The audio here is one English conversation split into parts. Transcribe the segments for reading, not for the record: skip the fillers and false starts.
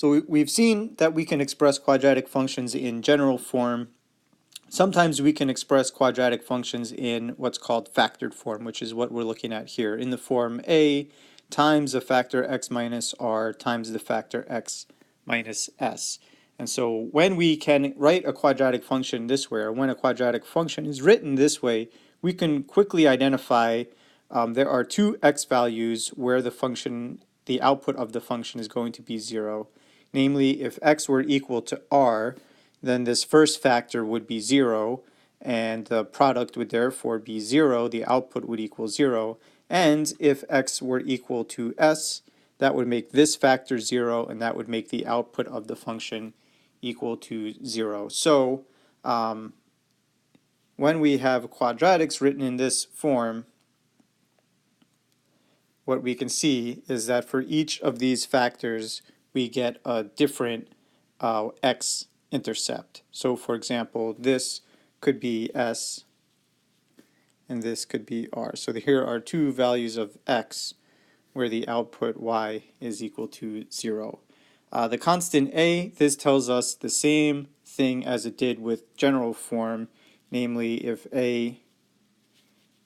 So we've seen that we can express quadratic functions in general form. Sometimes we can express quadratic functions in what's called factored form, which is what we're looking at here, in the form a times the factor x minus r times the factor x minus s. And so when we can write a quadratic function this way, or when a quadratic function is written this way, we can quickly identify there are two x values where the output of the function is going to be 0. Namely, if x were equal to r, then this first factor would be 0, and the product would therefore be 0, the output would equal 0. And if x were equal to s, that would make this factor 0, and that would make the output of the function equal to 0. So when we have quadratics written in this form, what we can see is that for each of these factors, we get a different x-intercept. So for example, this could be s, and this could be r. So here are two values of x where the output y is equal to 0. The constant a, this tells us the same thing as it did with general form, namely if a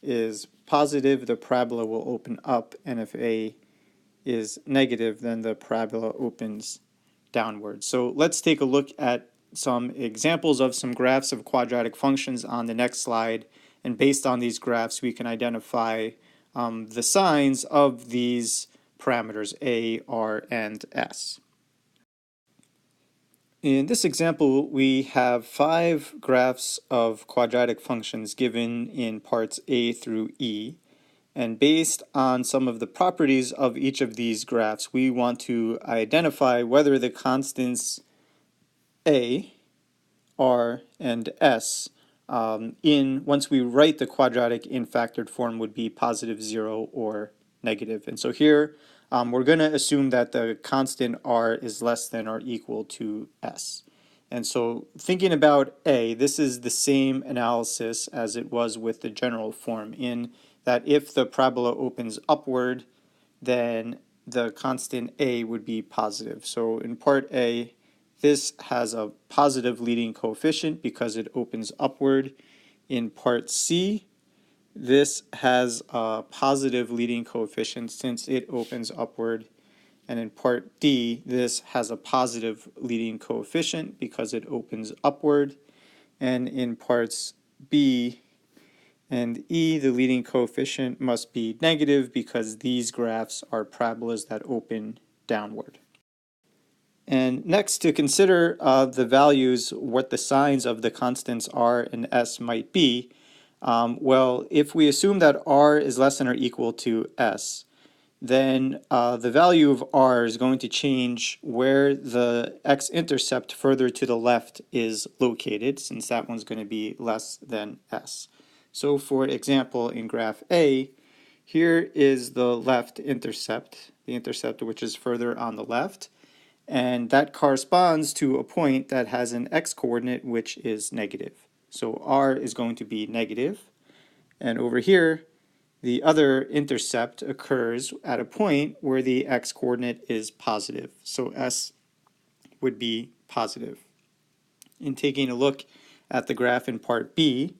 is positive, the parabola will open up, and if a is negative, then the parabola opens downward. So let's take a look at some examples of some graphs of quadratic functions on the next slide, and based on these graphs we can identify the signs of these parameters a, r, and s. In this example, we have 5 graphs of quadratic functions given in parts A through E. And based on some of the properties of each of these graphs, we want to identify whether the constants A, R, and S once we write the quadratic in factored form would be positive, 0, or negative. And so here we're going to assume that the constant r is less than or equal to s. And so thinking about A, this is the same analysis as it was with the general form, in that if the parabola opens upward, then the constant A would be positive. So in part A, this has a positive leading coefficient because it opens upward. In part C, this has a positive leading coefficient since it opens upward. And in part D, this has a positive leading coefficient because it opens upward. And in parts B and E, the leading coefficient must be negative because these graphs are parabolas that open downward. And next, to consider the values, what the signs of the constants r and s might be, well, if we assume that r is less than or equal to s, then the value of r is going to change where the x-intercept further to the left is located, since that one's going to be less than s. So for example, in graph A, here is the left intercept, the intercept which is further on the left, and that corresponds to a point that has an x-coordinate which is negative. So r is going to be negative, and over here the other intercept occurs at a point where the x-coordinate is positive. So s would be positive. In taking a look at the graph in part B,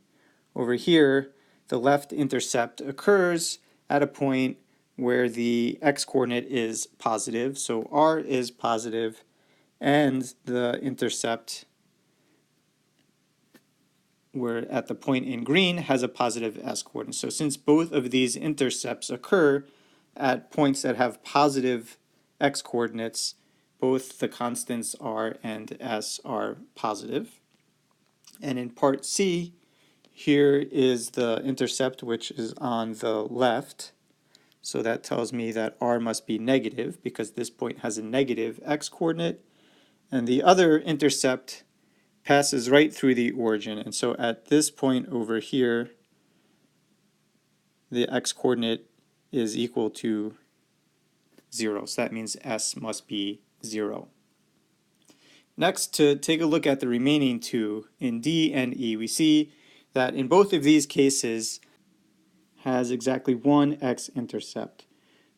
over here the left intercept occurs at a point where the x-coordinate is positive, so r is positive, and the intercept, where at the point in green, has a positive s-coordinate. So since both of these intercepts occur at points that have positive x-coordinates, both the constants r and s are positive. And in part C, here is the intercept which is on the left. So that tells me that r must be negative because this point has a negative x-coordinate. And the other intercept passes right through the origin. And so at this point over here, the x-coordinate is equal to 0. So that means s must be 0. Next, to take a look at the remaining two, in D and E, we see that in both of these cases has exactly one x-intercept.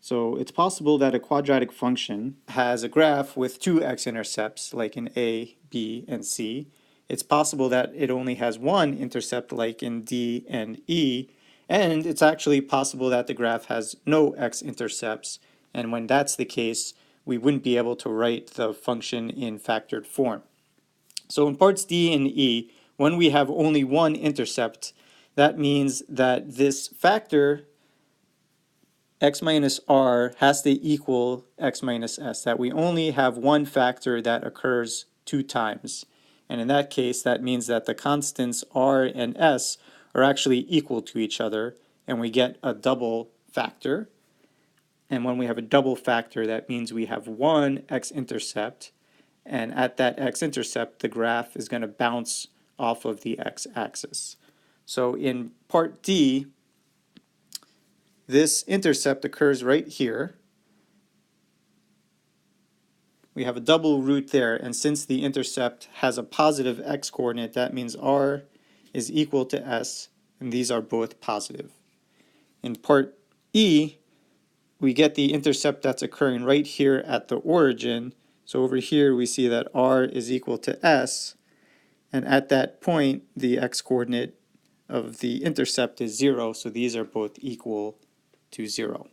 So it's possible that a quadratic function has a graph with two x-intercepts, like in A, B, and C. It's possible that it only has one intercept, like in D and E, and it's actually possible that the graph has no x-intercepts, and when that's the case, we wouldn't be able to write the function in factored form. So in parts D and E, when we have only one intercept, that means that this factor x minus r has to equal x minus s, that we only have one factor that occurs two times. And in that case, that means that the constants r and s are actually equal to each other, and we get a double factor. And when we have a double factor, that means we have one x-intercept, and at that x-intercept, the graph is going to bounce off of the x-axis. So in part D, this intercept occurs right here. We have a double root there, and since the intercept has a positive x-coordinate, that means r is equal to s, and these are both positive. In part E, we get the intercept that's occurring right here at the origin. So over here we see that r is equal to s, and at that point the x-coordinate of the intercept is 0, so these are both equal to 0.